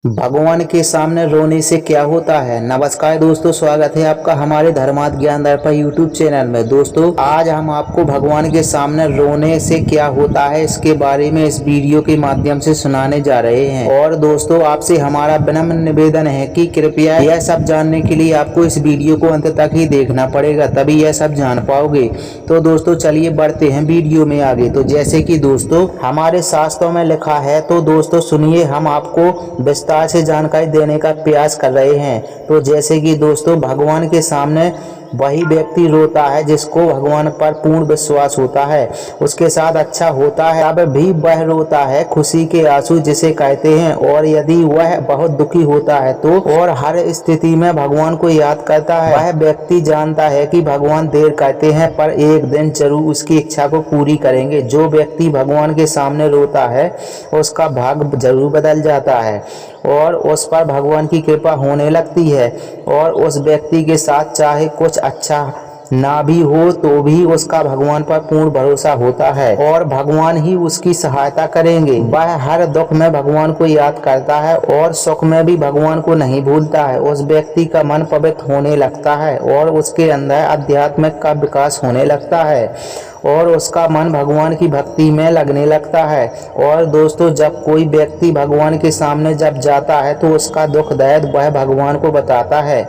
भगवान के सामने रोने से क्या होता है। नमस्कार दोस्तों, स्वागत है आपका हमारे धर्मार्थ ज्ञान दर्पण यूट्यूब चैनल में। दोस्तों, आज हम आपको भगवान के सामने रोने से क्या होता है इसके बारे में इस वीडियो के माध्यम से सुनाने जा रहे हैं। और दोस्तों, आपसे हमारा विनम्र निवेदन है कि कृपया यह सब जानने के लिए आपको इस वीडियो को अंत तक ही देखना पड़ेगा, तभी यह सब जान पाओगे। तो दोस्तों, चलिए बढ़ते हैं वीडियो में आगे। तो जैसे कि दोस्तों हमारे शास्त्रों में लिखा है, तो दोस्तों सुनिए, हम आपको विस्तार से जानकारी देने का प्रयास कर रहे हैं। तो जैसे कि दोस्तों, भगवान के सामने वही व्यक्ति रोता है जिसको भगवान पर पूर्ण विश्वास होता है, उसके साथ अच्छा होता है, तब भी वह रोता है खुशी के आंसू जिसे कहते हैं। और यदि वह बहुत दुखी होता है तो और हर स्थिति में भगवान को याद करता है। वह व्यक्ति जानता है कि भगवान देर करते हैं पर एक दिन जरूर उसकी इच्छा को पूरी करेंगे। जो व्यक्ति भगवान के सामने रोता है उसका भाग्य जरूर बदल जाता है और उस पर भगवान की कृपा होने लगती है। और उस व्यक्ति के साथ चाहे कुछ अच्छा ना भी हो तो भी उसका भगवान पर पूर्ण भरोसा होता है और भगवान ही उसकी सहायता करेंगे। वह हर दुख में भगवान को याद करता है और सुख में भी भगवान को नहीं भूलता है। उस व्यक्ति का मन पवित्र होने लगता है और उसके अंदर आध्यात्मिक का विकास होने लगता है और उसका मन भगवान की भक्ति में लगने लगता है। और दोस्तों, जब कोई व्यक्ति भगवान के सामने जब जाता है तो उसका दुख दर्द वह भगवान को बताता है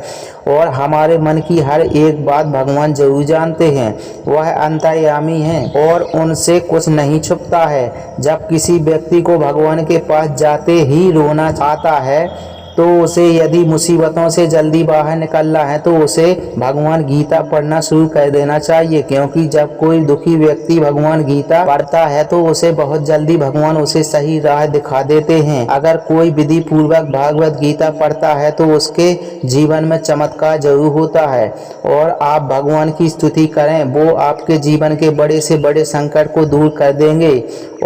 और हमारे मन की हर एक बात भगवान जरूर जानते हैं। वह अंतर्यामी हैं और उनसे कुछ नहीं छुपता है। जब किसी व्यक्ति को भगवान के पास जाते ही रोना आता है तो उसे यदि मुसीबतों से जल्दी बाहर निकलना है तो उसे भगवान गीता पढ़ना शुरू कर देना चाहिए, क्योंकि जब कोई दुखी व्यक्ति भगवान गीता पढ़ता है तो उसे बहुत जल्दी भगवान उसे सही राह दिखा देते हैं। अगर कोई विधि पूर्वक भागवत गीता पढ़ता है तो उसके जीवन में चमत्कार जरूर होता है। और आप भगवान की स्तुति करें, वो आपके जीवन के बड़े से बड़े संकट को दूर कर देंगे।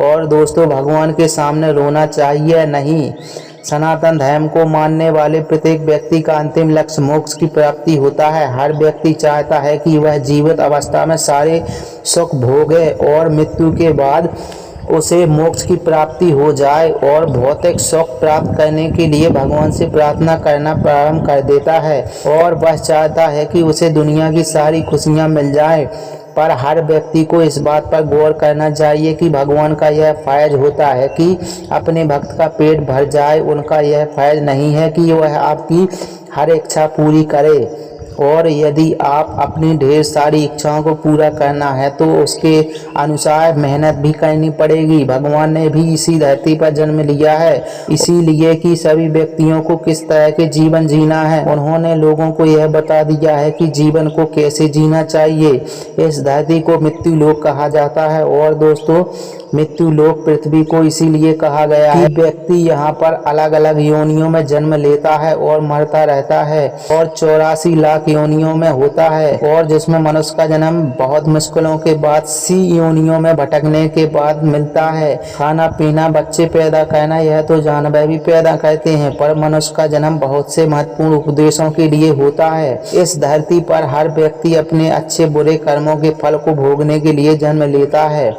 और दोस्तों, भगवान के सामने रोना चाहिए नहीं। सनातन धर्म को मानने वाले प्रत्येक व्यक्ति का अंतिम लक्ष्य मोक्ष की प्राप्ति होता है। हर व्यक्ति चाहता है कि वह जीवित अवस्था में सारे सुख भोगे और मृत्यु के बाद उसे मोक्ष की प्राप्ति हो जाए और भौतिक सुख प्राप्त करने के लिए भगवान से प्रार्थना करना प्रारंभ कर देता है और वह चाहता है कि उसे दुनिया की सारी खुशियां मिल जाएं। पर हर व्यक्ति को इस बात पर गौर करना चाहिए कि भगवान का यह फर्ज होता है कि अपने भक्त का पेट भर जाए। उनका यह फर्ज नहीं है कि वह आपकी हर इच्छा पूरी करे। और यदि आप अपनी ढेर सारी इच्छाओं को पूरा करना है तो उसके अनुसार मेहनत भी करनी पड़ेगी। भगवान ने भी इसी धरती पर जन्म लिया है इसीलिए कि सभी व्यक्तियों को किस तरह के जीवन जीना है। उन्होंने लोगों को यह बता दिया है कि जीवन को कैसे जीना चाहिए। इस धरती को मृत्यु लोक कहा जाता है और दोस्तों, मृत्यु लोक पृथ्वी को इसीलिए कहा गया है कि व्यक्ति यहाँ पर अलग अलग योनियों में जन्म लेता है और मरता रहता है और 84 लाख योनियों में होता है और जिसमें मनुष्य का जन्म बहुत मुश्किलों के बाद 80 योनियों में भटकने के बाद मिलता है। खाना पीना, बच्चे पैदा करना, यह तो जानवर भी पैदा करते हैं, पर मनुष्य का जन्म बहुत से महत्वपूर्ण उपदेशों के लिए होता है। इस धरती पर हर व्यक्ति अपने अच्छे बुरे कर्मों के फल को भोगने के लिए जन्म लेता है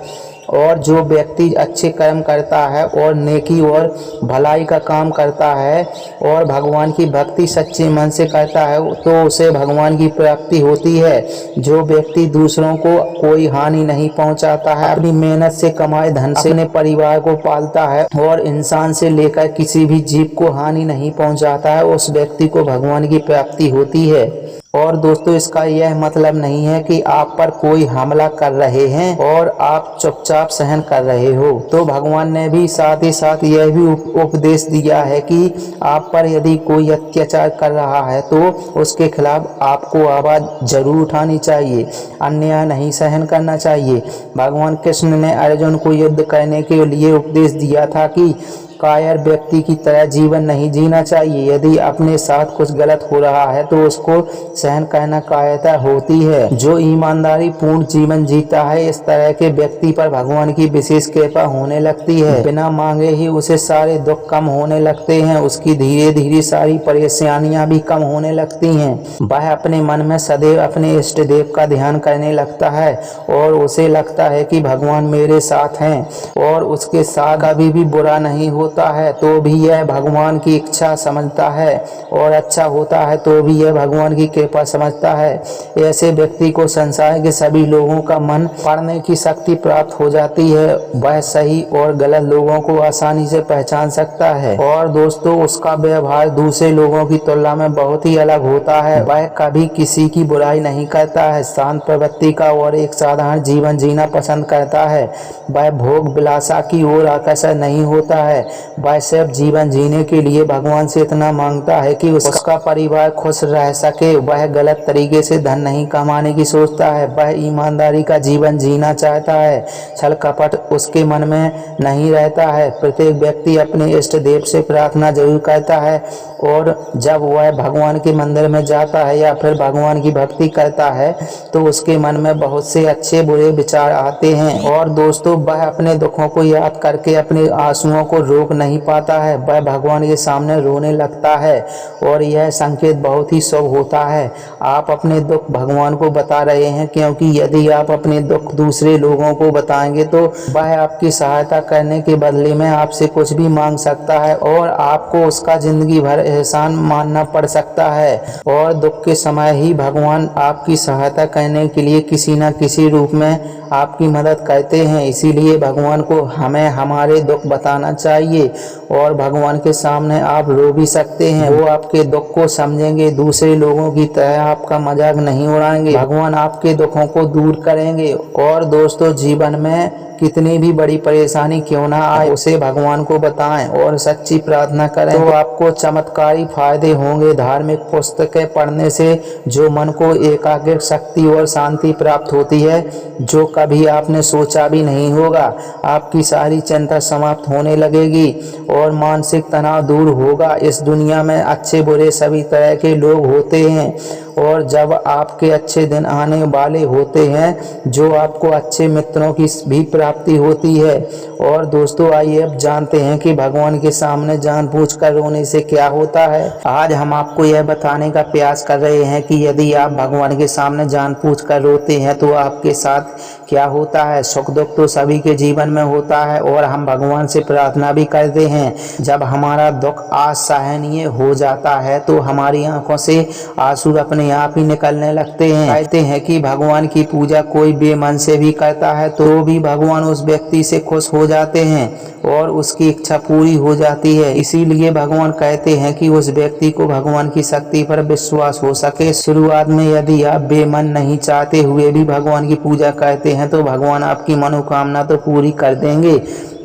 और जो व्यक्ति अच्छे कर्म करता है और नेकी और भलाई का काम करता है और भगवान की भक्ति सच्चे मन से करता है तो उसे भगवान की प्राप्ति होती है। जो व्यक्ति दूसरों को कोई हानि नहीं पहुंचाता है, अपनी मेहनत से कमाए धन से अपने परिवार को पालता है और इंसान से लेकर किसी भी जीव को हानि नहीं पहुंचाता है, उस व्यक्ति को भगवान की प्राप्ति होती है। और दोस्तों, इसका यह मतलब नहीं है कि आप पर कोई हमला कर रहे हैं और आप चुपचाप सहन कर रहे हो। तो भगवान ने भी साथ ही साथ यह भी उपदेश दिया है कि आप पर यदि कोई अत्याचार कर रहा है तो उसके खिलाफ आपको आवाज जरूर उठानी चाहिए, अन्याय नहीं सहन करना चाहिए। भगवान कृष्ण ने अर्जुन को युद्ध करने के लिए उपदेश दिया था कि कायर व्यक्ति की तरह जीवन नहीं जीना चाहिए। यदि अपने साथ कुछ गलत हो रहा है तो उसको सहन करना कायरता होती है। जो ईमानदारी पूर्ण जीवन जीता है, इस तरह के व्यक्ति पर भगवान की विशेष कृपा होने लगती है। बिना मांगे ही उसे सारे दुख कम होने लगते हैं, उसकी धीरे धीरे सारी परेशानियां भी कम होने लगती हैं। वह अपने मन में सदैव अपने इष्ट देव का ध्यान करने लगता है और उसे लगता है कि भगवान मेरे साथ हैं और उसके साथ कभी भी बुरा नहीं हो होता है तो भी यह भगवान की इच्छा समझता है, और अच्छा होता है तो भी यह भगवान की कृपा समझता है। ऐसे व्यक्ति को संसार के सभी लोगों का मन पढ़ने की शक्ति प्राप्त हो जाती है। वह सही और गलत लोगों को आसानी से पहचान सकता है, और दोस्तों उसका व्यवहार दूसरे लोगों की तुलना में बहुत ही अलग होता है। वह कभी किसी की बुराई नहीं करता है, शांत प्रवृत्ति का और एक साधारण जीवन जीना पसंद करता है। वह भोग विलासा की ओर आकर्षित नहीं होता है। वह सिर्फ जीवन जीने के लिए भगवान से इतना मांगता है कि उसका परिवार खुश रह सके। वह गलत तरीके से धन नहीं कमाने की सोचता है। वह ईमानदारी का जीवन जीना चाहता है। छल कपट उसके मन में नहीं रहता है। प्रत्येक व्यक्ति अपने इष्ट देव से प्रार्थना जरूर करता है, और जब वह भगवान के मंदिर में जाता है या फिर भगवान की भक्ति करता है तो उसके मन में बहुत से अच्छे बुरे विचार आते हैं। और दोस्तों वह अपने दुखों को याद करके अपने आंसुओं को रोक नहीं पाता है। वह भगवान के सामने रोने लगता है, और यह संकेत बहुत ही शुभ होता है। आप अपने दुख भगवान को बता रहे हैं, क्योंकि यदि आप अपने दुख दूसरे लोगों को बताएंगे तो वह आपकी सहायता करने के बदले में आपसे कुछ भी मांग सकता है, और आपको उसका जिंदगी भर एहसान मानना पड़ सकता है। और दुख के समय ही भगवान आपकी सहायता करने के लिए किसी न किसी रूप में आपकी मदद करते हैं। इसीलिए भगवान को हमें हमारे दुख बताना चाहिए, और भगवान के सामने आप रो भी सकते हैं। वो आपके दुख को समझेंगे, दूसरे लोगों की तरह आपका मजाक नहीं उड़ाएंगे। भगवान आपके दुखों को दूर करेंगे। और दोस्तों जीवन में कितनी भी बड़ी परेशानी क्यों ना आए, उसे भगवान को बताएं और सच्ची प्रार्थना करें तो आपको चमत्कारी फायदे होंगे। धार्मिक पुस्तकें पढ़ने से जो मन को एकाग्र शक्ति और शांति प्राप्त होती है, जो कभी आपने सोचा भी नहीं होगा। आपकी सारी चिंता समाप्त होने लगेगी और मानसिक तनाव दूर होगा। इस दुनिया में अच्छे बुरे सभी तरह के लोग होते हैं, और जब आपके अच्छे दिन आने वाले होते हैं जो आपको अच्छे मित्रों की भी प्राप्ति होती है। और दोस्तों आइए अब जानते हैं कि भगवान के सामने जानबूझकर रोने से क्या होता है। आज हम आपको यह बताने का प्रयास कर रहे हैं कि यदि आप भगवान के सामने जानबूझकर रोते हैं तो आपके साथ क्या होता है। सुख दुख तो सभी के जीवन में होता है, और हम भगवान से प्रार्थना भी करते हैं। जब हमारा दुख असहनीय हो जाता है तो हमारी आंखों से आंसू अपने आप ही निकलने लगते हैं। कहते हैं कि भगवान की पूजा कोई बेमन से भी करता है तो भी भगवान उस व्यक्ति से खुश हो जाते हैं और उसकी इच्छा पूरी हो जाती है। इसीलिए भगवान कहते हैं कि उस व्यक्ति को भगवान की शक्ति पर विश्वास हो सके। शुरुआत में यदि आप बेमन नहीं चाहते हुए भी भगवान की पूजा करते हैं तो भगवान आपकी मनोकामना तो पूरी कर देंगे,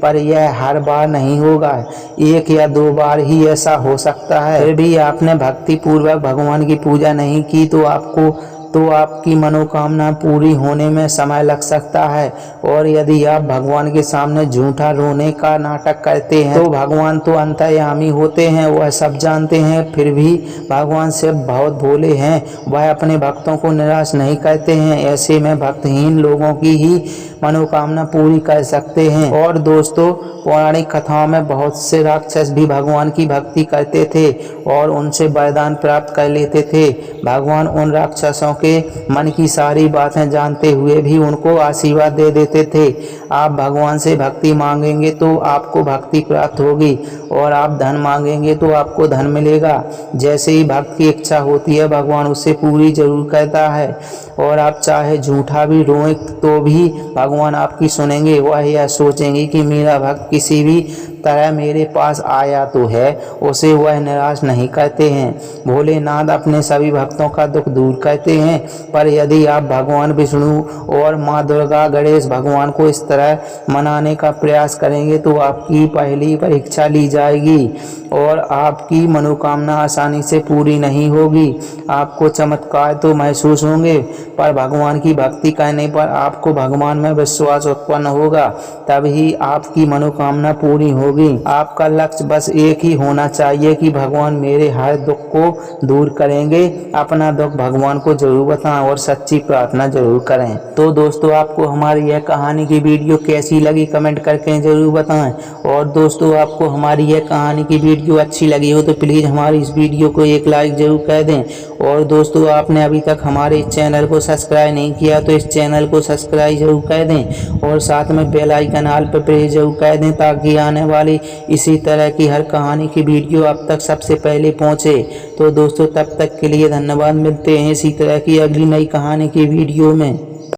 पर यह हर बार नहीं होगा। एक या दो बार ही ऐसा हो सकता है। फिर भी आपने भक्ति पूर्वक भगवान की पूजा नहीं की तो आपकी मनोकामना पूरी होने में समय लग सकता है। और यदि आप भगवान के सामने झूठा रोने का नाटक करते हैं तो भगवान तो अंतर्यामी होते हैं, वह सब जानते हैं। फिर भी भगवान सिर्फ बहुत भोले हैं, वह अपने भक्तों को निराश नहीं करते हैं। ऐसे में भक्तहीन लोगों की ही मनोकामना पूरी कर सकते हैं। और दोस्तों पौराणिक कथाओं में बहुत से राक्षस भी भगवान की भक्ति करते थे और उनसे वरदान प्राप्त कर लेते थे। भगवान उन राक्षसों के मन की सारी बातें जानते हुए भी उनको आशीर्वाद दे देते थे। आप भगवान से भक्ति मांगेंगे तो आपको भक्ति प्राप्त होगी, और आप धन मांगेंगे तो आपको धन मिलेगा। जैसे ही भक्त की इच्छा होती है भगवान उससे पूरी जरूर करता है। और आप चाहे झूठा भी रोएं तो भी भगवान आपकी सुनेंगे। वह यह सोचेंगे कि मेरा भक्त किसी भी तरह मेरे पास आया तो है, उसे वह निराश नहीं करते हैं। भोलेनाथ अपने सभी भक्तों का दुख दूर करते हैं। पर यदि आप भगवान विष्णु और माँ दुर्गा गणेश भगवान को इस तरह मनाने का प्रयास करेंगे तो आपकी पहली परीक्षा ली जाएगी और आपकी मनोकामना आसानी से पूरी नहीं होगी। आपको चमत्कार तो महसूस होंगे, पर भगवान की भक्ति करने पर आपको भगवान में विश्वास उत्पन्न होगा, तभी आपकी मनोकामना पूरी होगी। आपका लक्ष्य बस एक ही होना चाहिए कि भगवान मेरे हर दुख को दूर करेंगे। अपना दुख भगवान को जरूर बताएं और सच्ची प्रार्थना जरूर करें। तो दोस्तों आपको हमारी यह कहानी की वीडियो वीडियो कैसी लगी कमेंट करके ज़रूर बताएं। और दोस्तों आपको हमारी यह कहानी की वीडियो अच्छी लगी हो तो प्लीज़ हमारी इस वीडियो को एक लाइक ज़रूर कर दें। और दोस्तों आपने अभी तक हमारे इस चैनल को सब्सक्राइब नहीं किया तो इस चैनल को सब्सक्राइब जरूर कर दें और साथ में बेल आइकन ऑल पर प्रेस जरूर कर दें ताकि आने वाली इसी तरह की हर कहानी की वीडियो आप तक सबसे पहले पहुंचे। तो दोस्तों तब तक के लिए धन्यवाद। मिलते हैं इसी तरह की अगली नई कहानी की वीडियो में।